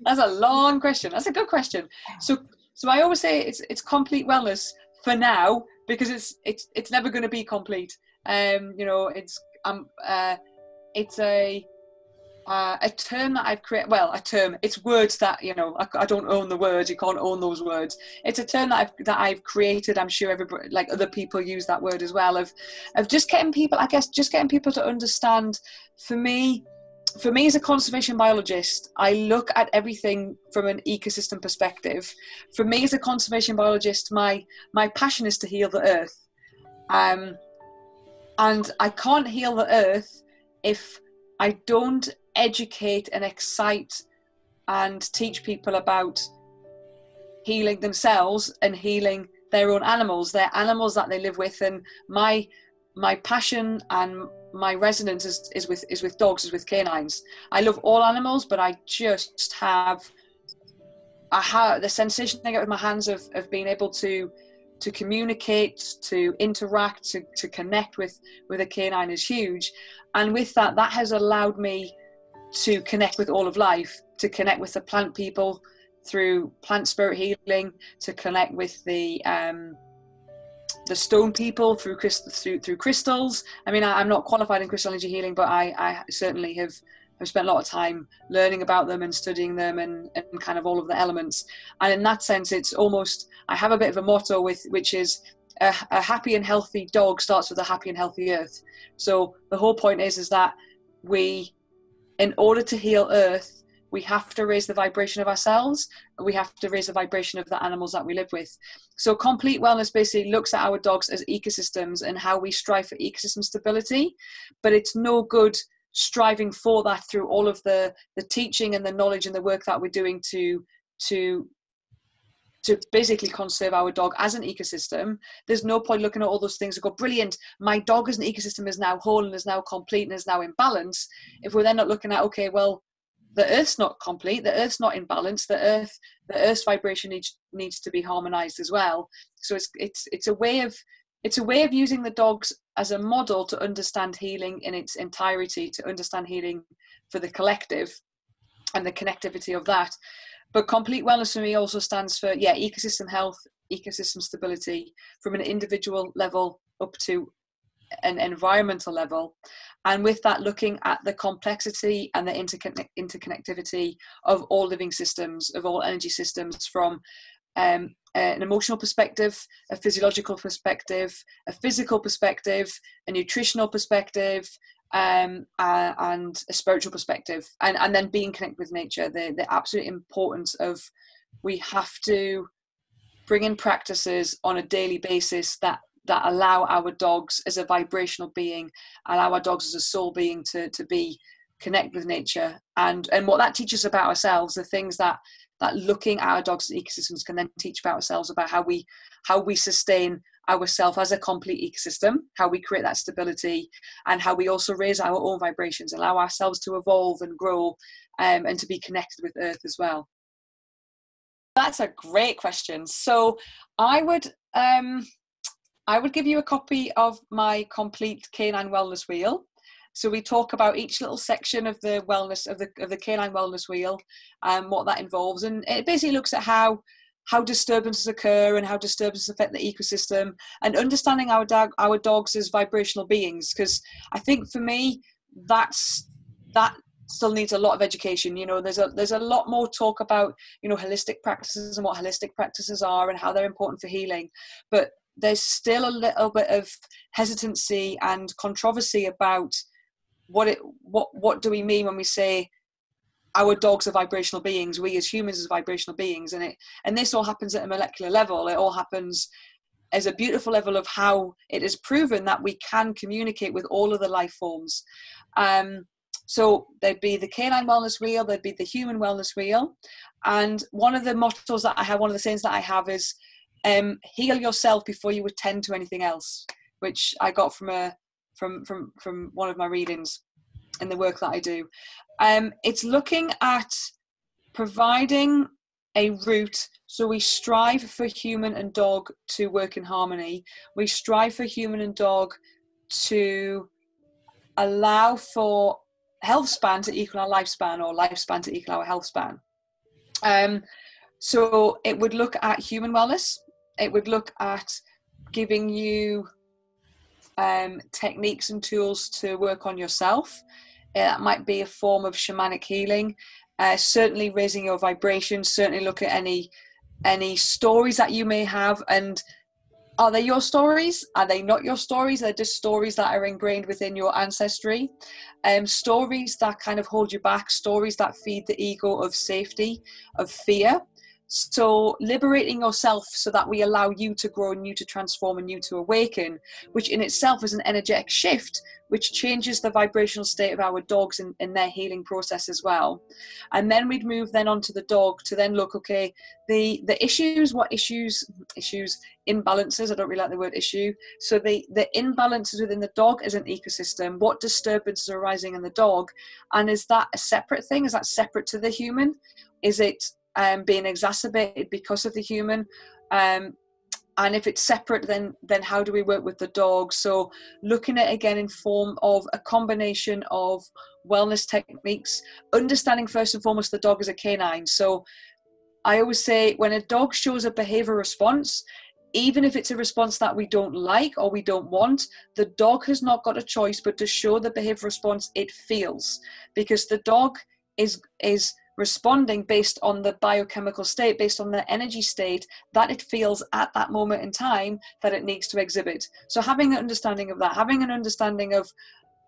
That's a long question. That's a good question. So I always say it's complete wellness for now, because it's never going to be complete. You know, it's a term that I've created. Well, a term. It's words that, you know, I don't own the words. You can't own those words. It's a term that I've created. I'm sure everybody, like other people, use that word as well. Of just getting people, I guess, just getting people to understand. For me as a conservation biologist, I look at everything from an ecosystem perspective. For me as a conservation biologist, my passion is to heal the earth. And I can't heal the earth if I don't educate and excite and teach people about healing themselves and healing their own animals, their animals that they live with. And my passion and my resonance is with dogs, is with canines. I love all animals, but I have the sensation I get with my hands of being able to communicate, to interact, to connect with a canine is huge. And with that has allowed me to connect with all of life, to connect with the plant people through plant spirit healing, to connect with the stone people through crystals. I mean, I'm not qualified in crystal energy healing, but I certainly have spent a lot of time learning about them and studying them and kind of all of the elements. And in that sense, it's almost, I have a bit of a motto which is a happy and healthy dog starts with a happy and healthy earth. So the whole point is that we, in order to heal earth, we have to raise the vibration of ourselves. We have to raise the vibration of the animals that we live with. So complete wellness basically looks at our dogs as ecosystems and how we strive for ecosystem stability. But it's no good striving for that through all of the teaching and the knowledge and the work that we're doing to basically conserve our dog as an ecosystem. There's no point looking at all those things and go, brilliant, my dog as an ecosystem is now whole and is now complete and is now in balance, if we're then not looking at, okay, well, the earth's not complete, the earth's not in balance, the earth's vibration needs to be harmonized as well. So it's a way of using the dogs as a model to understand healing in its entirety, to understand healing for the collective and the connectivity of that. But complete wellness for me also stands for, ecosystem health, ecosystem stability, from an individual level up to an environmental level. And with that, looking at the complexity and the interconnectivity of all living systems, of all energy systems, from an emotional perspective, a physiological perspective, a physical perspective, a nutritional perspective, and a spiritual perspective, and then being connected with nature. The absolute importance of, we have to bring in practices on a daily basis that allow our dogs as a vibrational being, allow our dogs as a soul being to be connected with nature, and what that teaches about ourselves, the things that looking at our dogs as ecosystems can then teach about ourselves, about how we sustain ourselves as a complete ecosystem, how we create that stability, and how we also raise our own vibrations, allow ourselves to evolve and grow, and to be connected with earth as well. That's a great question. So I would give you a copy of my complete canine wellness wheel. So we talk about each little section of the wellness of the canine wellness wheel, and what that involves, and it basically looks at how disturbances occur and how disturbances affect the ecosystem, and understanding our dogs as vibrational beings. Because I think for me, that still needs a lot of education. You know, there's a lot more talk about, you know, holistic practices and what holistic practices are and how they're important for healing, but there's still a little bit of hesitancy and controversy about what do we mean when we say our dogs are vibrational beings, we as humans as vibrational beings, and this all happens at a molecular level. It all happens as a beautiful level of how it is proven that we can communicate with all of the life forms. So there'd be the canine wellness wheel, there'd be the human wellness wheel, and one of the mottos that I have, one of the sayings that I have is, heal yourself before you attend to anything else, which I got from one of my readings in the work that I do. It's looking at providing a route. So we strive for human and dog to work in harmony. We strive for human and dog to allow for health span to equal our lifespan, or lifespan to equal our health span. So it would look at human wellness. It would look at giving you techniques and tools to work on yourself. That might be a form of shamanic healing. Certainly raising your vibration. Certainly look at any stories that you may have, and are they your stories? Are they not your stories? They're just stories that are ingrained within your ancestry. Stories that kind of hold you back, stories that feed the ego of safety, of fear. So liberating yourself so that we allow you to grow and you to transform and you to awaken, which in itself is an energetic shift, which changes the vibrational state of our dogs in their healing process as well. And then we'd move then onto the dog to then look, okay, the issues, what issues, imbalances, I don't really like the word issue. So the imbalances within the dog as an ecosystem, what disturbances are arising in the dog, and is that a separate thing? Is that separate to the human? Is it being exacerbated because of the human? And if it's separate, then how do we work with the dog? So looking at, again, in form of a combination of wellness techniques, understanding first and foremost the dog as a canine. So I always say when a dog shows a behavior response, even if it's a response that we don't like or we don't want, the dog has not got a choice but to show the behavior response it feels, because the dog is responding based on the biochemical state, based on the energy state that it feels at that moment in time that it needs to exhibit. So having an understanding of that, having an understanding of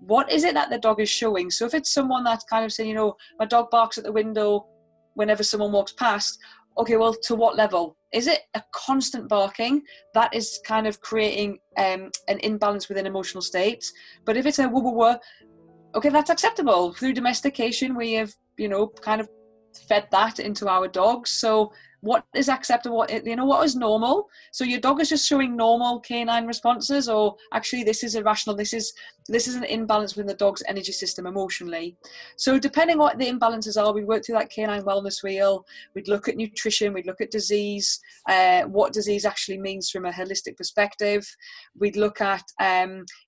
what is it that the dog is showing. So if it's someone that's kind of saying, my dog barks at the window whenever someone walks past, okay, well, to what level? Is it a constant barking? That is kind of creating an imbalance within emotional states. But if it's a woo woo woo, okay, that's acceptable. Through domestication, we have, kind of fed that into our dogs. So what is acceptable? What is normal? So your dog is just showing normal canine responses, or actually this is irrational. This is an imbalance within the dog's energy system emotionally. So depending on what the imbalances are, we work through that canine wellness wheel. We'd look at nutrition. We'd look at disease, what disease actually means from a holistic perspective. We'd look at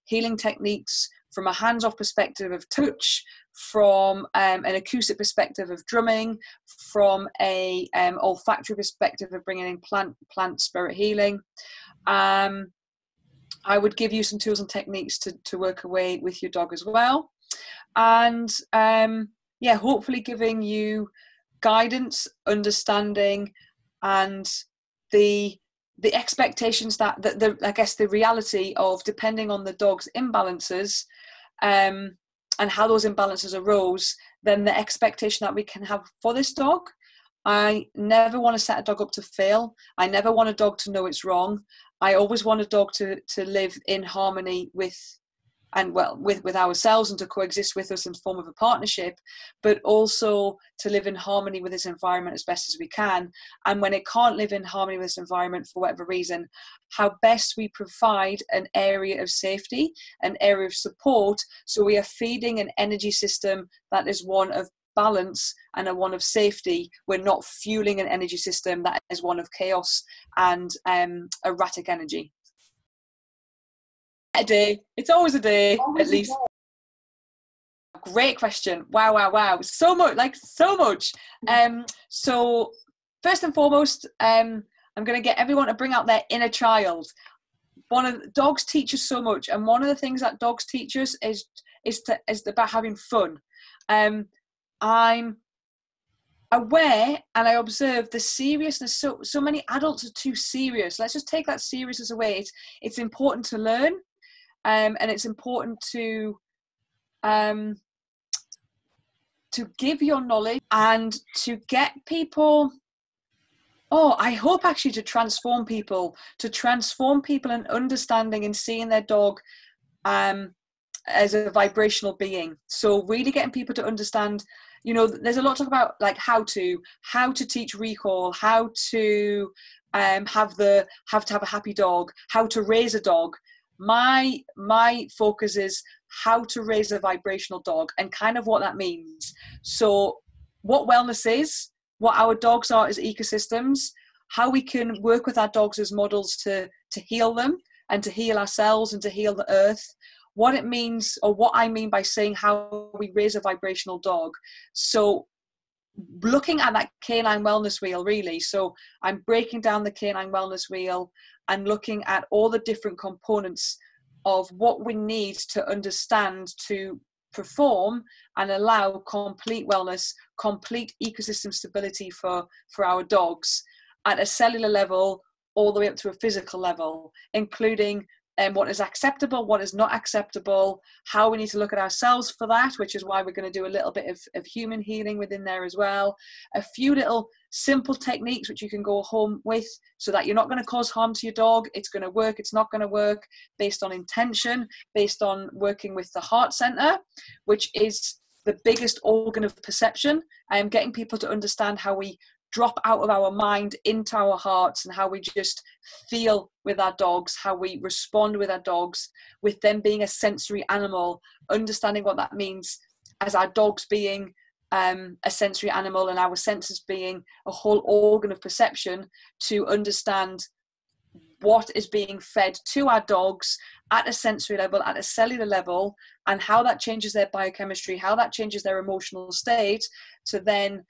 healing techniques from a hands-off perspective of touch, from an acoustic perspective of drumming, from a olfactory perspective of bringing in plant spirit healing. I would give you some tools and techniques to work away with your dog as well. And hopefully giving you guidance, understanding, and the expectations that the reality of, depending on the dog's imbalances, and how those imbalances arose, then the expectation that we can have for this dog. I never want to set a dog up to fail. I never want a dog to know it's wrong. I always want a dog to live in harmony with ourselves and to coexist with us in the form of a partnership, but also to live in harmony with its environment as best as we can. And when it can't live in harmony with its environment for whatever reason, how best we provide an area of safety, an area of support, so we are feeding an energy system that is one of balance and a one of safety. We're not fueling an energy system that is one of chaos and erratic energy. A day. It's always a day, always at least. Great question. Wow. So much. So first and foremost, I'm going to get everyone to bring out their inner child. Dogs teach us so much, and one of the things that dogs teach us is about having fun. I'm aware and I observe the seriousness. So many adults are too serious. Let's just take that seriousness away. It's important to learn. And it's important to give your knowledge and to get people, I hope actually to transform people in understanding and seeing their dog as a vibrational being. So really getting people to understand, there's a lot to talk about, like how to teach recall, how to have a happy dog, how to raise a dog. My focus is how to raise a vibrational dog and kind of what that means. So what wellness is, what our dogs are as ecosystems, how we can work with our dogs as models to heal them and to heal ourselves and to heal the earth, what it means, or what I mean by saying how we raise a vibrational dog. So looking at that canine wellness wheel, really. So I'm breaking down the canine wellness wheel and looking at all the different components of what we need to understand to perform and allow complete wellness, complete ecosystem stability for our dogs at a cellular level, all the way up to a physical level, including what is acceptable, what is not acceptable, how we need to look at ourselves for that, which is why we're going to do a little bit of human healing within there as well. A few little simple techniques which you can go home with so that you're not going to cause harm to your dog. It's going to work, it's not going to work, based on intention, based on working with the heart center, which is the biggest organ of perception. I am getting people to understand how we drop out of our mind into our hearts and how we just feel with our dogs, how we respond with our dogs, with them being a sensory animal, understanding what that means as our dogs being a sensory animal and our senses being a whole organ of perception, to understand what is being fed to our dogs at a sensory level, at a cellular level, and how that changes their biochemistry, how that changes their emotional state, to then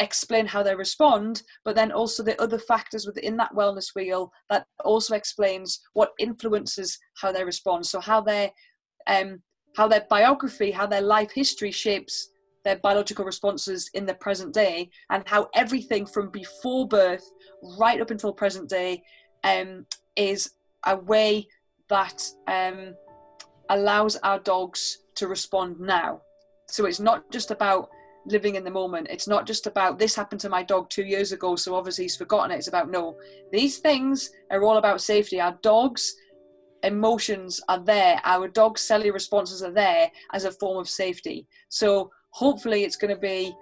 explain how they respond, but then also the other factors within that wellness wheel that also explains what influences how they respond. So how their biography, how their life history shapes their biological responses in the present day, and how everything from before birth right up until present day is a way that allows our dogs to respond now. So it's not just about living in the moment. It's not just about, this happened to my dog 2 years ago, so obviously he's forgotten it. It's about, no, these things are all about safety. Our dogs' emotions are there. Our dogs' cellular responses are there as a form of safety. So hopefully it's going to be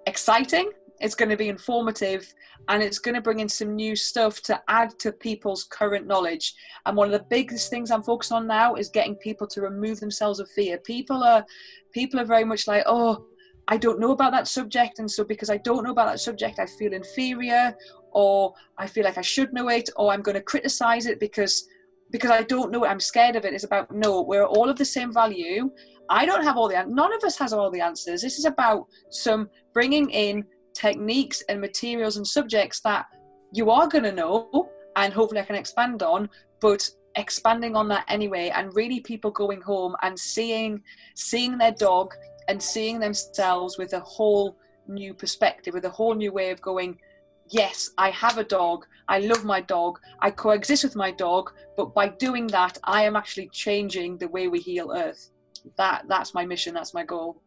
exciting, it's going to be informative, and it's going to bring in some new stuff to add to people's current knowledge. And one of the biggest things I'm focused on now is getting people to remove themselves of fear. People are very much like, oh, I don't know about that subject, and so because I don't know about that subject, I feel inferior, or I feel like I should know it, or I'm going to criticize it because I don't know it, I'm scared of it. It's about, no, we're all of the same value. I don't have all the answers. None of us has all the answers. This is about some bringing in techniques and materials and subjects that you are going to know, and hopefully I can expand on, but expanding on that anyway, and really people going home and seeing their dog and seeing themselves with a whole new perspective, with a whole new way of going, yes, I have a dog, I love my dog, I coexist with my dog, but by doing that, I am actually changing the way we heal Earth. That's my mission, that's my goal.